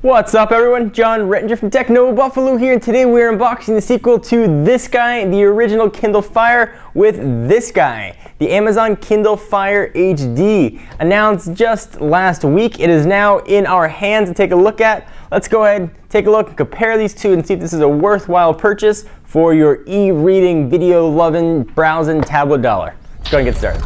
What's up everyone, John Rettinger from Techno Buffalo here, and today we're unboxing the sequel to this guy, the original Kindle Fire, with this guy, the Amazon Kindle Fire HD. Announced just last week, it is now in our hands to take a look at. Let's go ahead, take a look, and compare these two and see if this is a worthwhile purchase for your e-reading, video-loving, browsing tablet dollar. Let's go ahead and get started.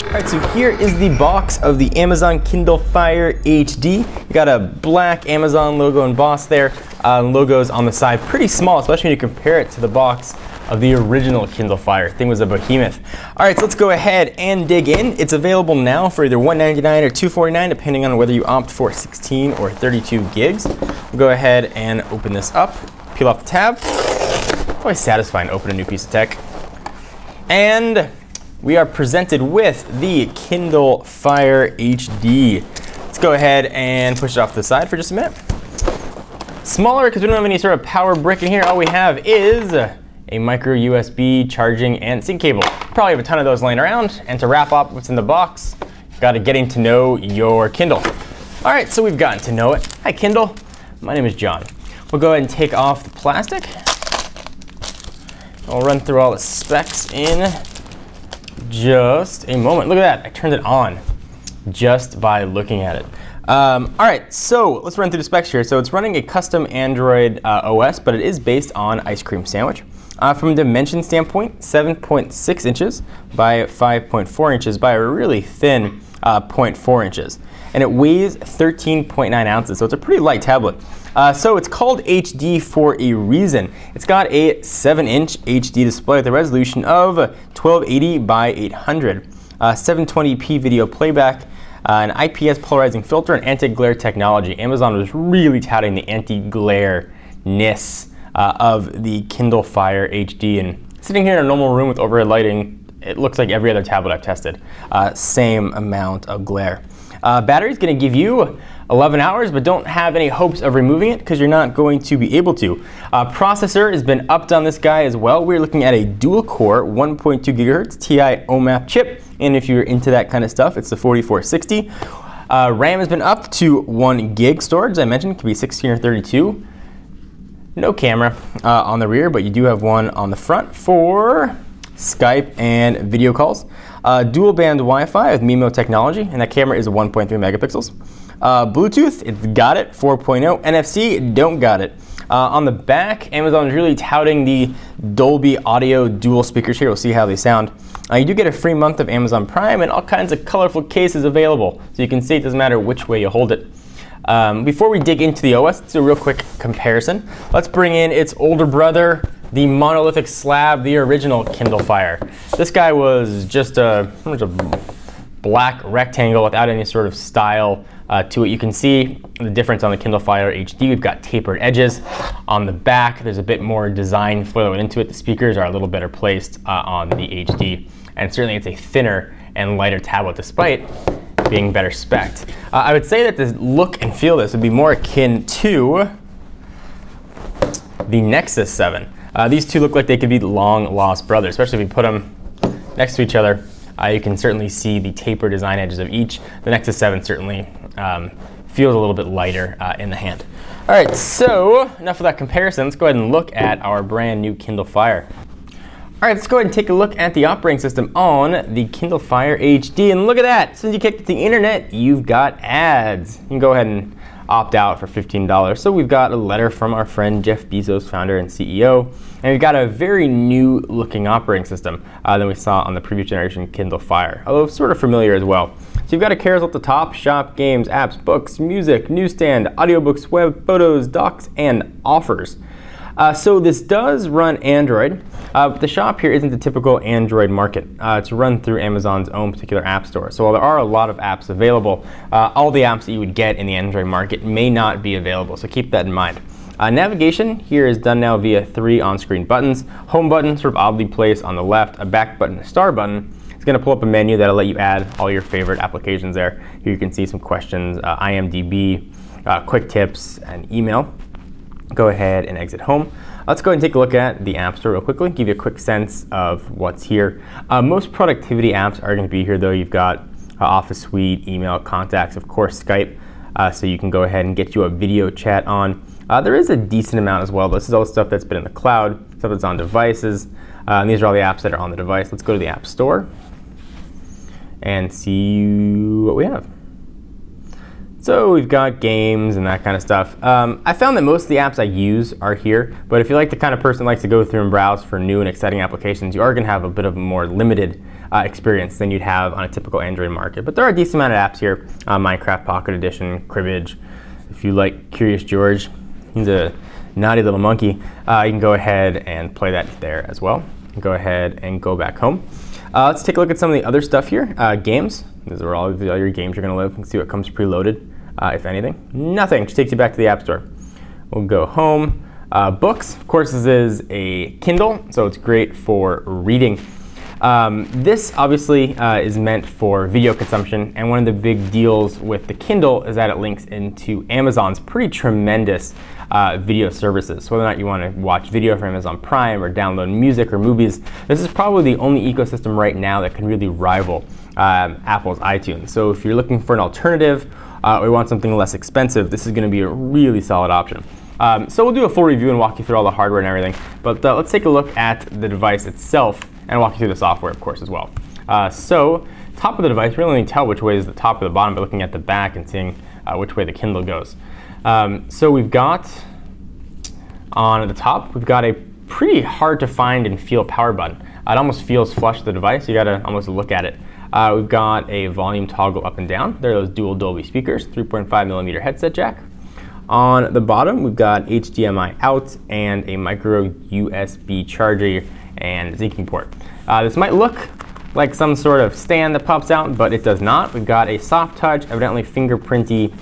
Alright, so here is the box of the Amazon Kindle Fire HD. You got a black Amazon logo embossed there. Logos on the side, pretty small, especially when you compare it to the box of the original Kindle Fire. Thing was a behemoth. Alright, so let's go ahead and dig in. It's available now for either $199 or $249, depending on whether you opt for 16 or 32 gigs. We'll go ahead and open this up, peel off the tab. Always satisfying to open a new piece of tech. And we are presented with the Kindle Fire HD. Let's go ahead and push it off to the side for just a minute. Smaller because we don't have any sort of power brick in here. All we have is a micro USB charging and sync cable. Probably have a ton of those laying around. And to wrap up what's in the box, you've got to getting to know your Kindle. All right, so we've gotten to know it. Hi Kindle, my name is John. We'll go ahead and take off the plastic. I'll run through all the specs in just a moment. Look at that, I turned it on just by looking at it. All right, so let's run through the specs here. So it's running a custom Android OS, but it is based on Ice Cream Sandwich. From a dimension standpoint, 7.6 inches by 5.4 inches by a really thin 0.4 inches. And it weighs 13.9 ounces, so it's a pretty light tablet. So it's called HD for a reason. It's got a 7-inch HD display with a resolution of 1280 by 800, 720p video playback, an IPS polarizing filter, and anti-glare technology. Amazon was really touting the anti-glare-ness of the Kindle Fire HD, and sitting here in a normal room with overhead lighting, it looks like every other tablet I've tested. Same amount of glare. Battery's going to give you 11 hours, but don't have any hopes of removing it because you're not going to be able to. Processor has been upped on this guy as well. We're looking at a dual-core 1.2 gigahertz TI OMAP chip, and if you're into that kind of stuff, it's the 4460. RAM has been upped to 1 gig storage. As I mentioned, it could be 16 or 32. No camera on the rear, but you do have one on the front for Skype and video calls. Dual band Wi-Fi with MIMO technology, and that camera is 1.3 megapixels. Bluetooth, it's got it, 4.0. NFC, don't got it. On the back, Amazon is really touting the Dolby Audio dual speakers here. We'll see how they sound. You do get a free month of Amazon Prime and all kinds of colorful cases available. So you can see it doesn't matter which way you hold it. Before we dig into the OS, let's do a real quick comparison. Let's bring in its older brother, the monolithic slab, the original Kindle Fire. This guy was just a black rectangle without any sort of style to it. You can see the difference on the Kindle Fire HD. We've got tapered edges. On the back, there's a bit more design flow into it. The speakers are a little better placed on the HD. And certainly it's a thinner and lighter tablet despite being better spec'd. I would say that the look and feel of this would be more akin to the Nexus 7. These two look like they could be long lost brothers, especially if you put them next to each other. You can certainly see the taper design edges of each. The Nexus 7 certainly feels a little bit lighter in the hand. All right, so enough of that comparison. Let's go ahead and look at our brand new Kindle Fire. All right, let's go ahead and take a look at the operating system on the Kindle Fire HD. And look at that, as soon as you kick to the internet, you've got ads. You can go ahead and opt out for $15. So we've got a letter from our friend Jeff Bezos, founder and CEO. And we've got a very new looking operating system than we saw on the previous generation Kindle Fire, although sort of familiar as well. So you've got a carousel at the top, shop, games, apps, books, music, newsstand, audiobooks, web, photos, docs, and offers. So this does run Android, but the shop here isn't the typical Android market. It's run through Amazon's own particular app store. So while there are a lot of apps available, all the apps that you would get in the Android market may not be available, so keep that in mind. Navigation here is done now via 3 on-screen buttons. Home button sort of oddly placed on the left, a back button, a star button. It's going to pull up a menu that'll let you add all your favorite applications there. Here you can see some questions, IMDb, quick tips, and email. Go ahead and exit home. Let's go ahead and take a look at the App Store real quickly, give you a quick sense of what's here. Most productivity apps are going to be here though. You've got Office Suite, email, contacts, of course Skype, so you can go ahead and get you a video chat on. There is a decent amount as well. This is all stuff that's been in the cloud, stuff that's on devices. And these are all the apps that are on the device. Let's go to the App Store and see what we have. So we've got games and that kind of stuff. I found that most of the apps I use are here, but if you're like the kind of person who likes to go through and browse for new and exciting applications, you are going to have a bit of a more limited experience than you'd have on a typical Android market. But there are a decent amount of apps here. Minecraft Pocket Edition, Cribbage. If you like Curious George, he's a naughty little monkey. You can go ahead and play that there as well. Go ahead and go back home. Let's take a look at some of the other stuff here. Games. These are all your games you're going to live. You can see what comes preloaded. If anything, nothing. Just takes you back to the App Store. We'll go home. Books. Of course, this is a Kindle, so it's great for reading. This obviously is meant for video consumption, and one of the big deals with the Kindle is that it links into Amazon's pretty tremendous video services. So whether or not you want to watch video from Amazon Prime or download music or movies, this is probably the only ecosystem right now that can really rival Apple's iTunes. So if you're looking for an alternative or you want something less expensive, this is going to be a really solid option. So we'll do a full review and walk you through all the hardware and everything, but let's take a look at the device itself and walk you through the software, of course, as well. So top of the device, you really only tell which way is the top or the bottom by looking at the back and seeing which way the Kindle goes. So we've got, on the top, we've got a pretty hard to find and feel power button. It almost feels flush to the device. You gotta almost look at it. We've got a volume toggle up and down. There are those dual Dolby speakers, 3.5mm headset jack. On the bottom, we've got HDMI out and a micro USB charger and syncing port. This might look like some sort of stand that pops out, but it does not. We've got a soft touch, evidently fingerprinty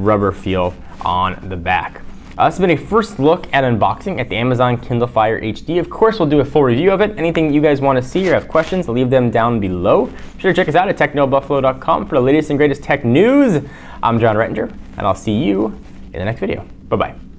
rubber feel on the back. This has been a first look at unboxing at the Amazon Kindle Fire HD. Of course, we'll do a full review of it. Anything you guys want to see or have questions, leave them down below. Be sure to check us out at technobuffalo.com for the latest and greatest tech news. I'm John Rettinger, and I'll see you in the next video. Bye-bye.